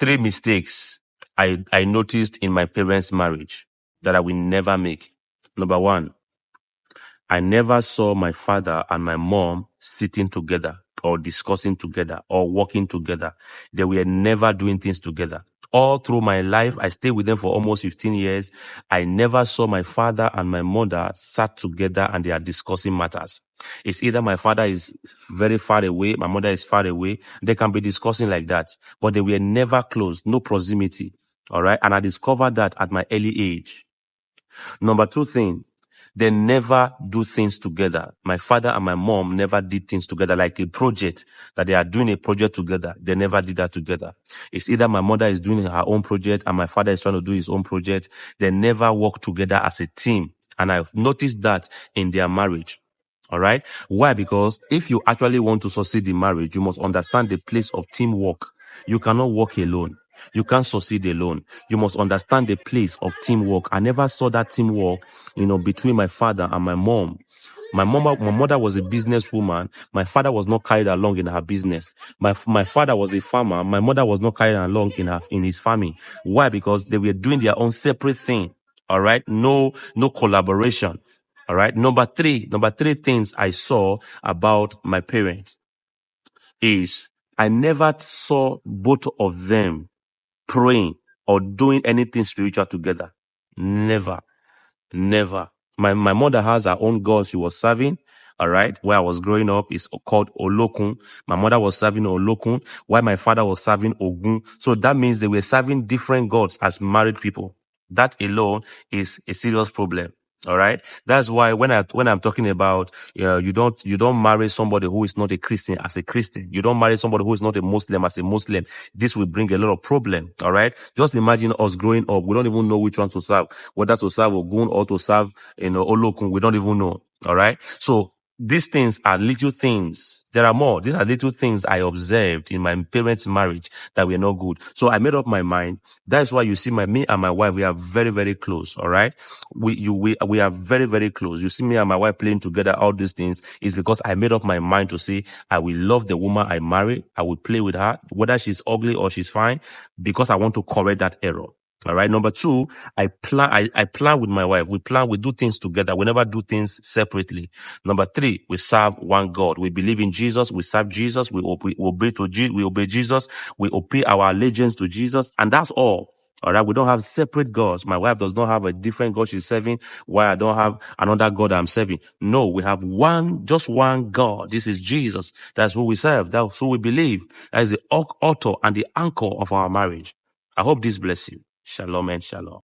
3 mistakes I noticed in my parents' marriage that I will never make. Number 1, I never saw my father and my mom sitting together or discussing together or working together. They were never doing things together. All through my life, I stayed with them for almost 15 years. I never saw my father and my mother sat together and they are discussing matters. It's either my father is very far away, my mother is far away. They can be discussing like that, but they were never close, no proximity. All right. And I discovered that at my early age. Number 2 thing, they never do things together. My father and my mom never did things together, like a project, that they are doing a project together. They never did that together. It's either my mother is doing her own project and my father is trying to do his own project. They never work together as a team. And I've noticed that in their marriage. All right. Why? Because if you actually want to succeed in marriage, you must understand the place of teamwork. You cannot work alone. You can't succeed alone. You must understand the place of teamwork. I never saw that teamwork, between my father and my mom. My mother was a businesswoman. My father was not carried along in her business. My father was a farmer. My mother was not carried along in his farming. Why? Because they were doing their own separate thing. All right. No collaboration. All right. Number three things I saw about my parents is I never saw both of them praying or doing anything spiritual together. Never. My mother has her own God she was serving. All right. Where I was growing up is called Olokun. My mother was serving Olokun, while my father was serving Ogun. So that means they were serving different gods as married people. That alone is a serious problem. All right. That's why when I'm talking about, you don't marry somebody who is not a Christian as a Christian. You don't marry somebody who is not a Muslim as a Muslim. This will bring a lot of problem. All right. Just imagine us growing up. We don't even know which one to serve, whether to serve Ogun or to serve, Olokun. We don't even know. All right. So these things are little things. There are more. These are little things I observed in my parents' marriage that were not good. So I made up my mind. That's why you see me and my wife, we are very, very close. All right. We are very, very close. You see me and my wife playing together. All these things is because I made up my mind to say, I will love the woman I marry. I will play with her, whether she's ugly or she's fine, because I want to correct that error. All right. Number 2, I plan with my wife. We do things together. We never do things separately. Number 3, we serve one God. We believe in Jesus. We serve Jesus. We obey Jesus. We obey our allegiance to Jesus. And that's all. All right. We don't have separate gods. My wife does not have a different God she's serving, while I don't have another God I'm serving. No, we have just one God. This is Jesus. That's who we serve. That's who we believe. That is the author and the anchor of our marriage. I hope this bless you. Shalom and shalom.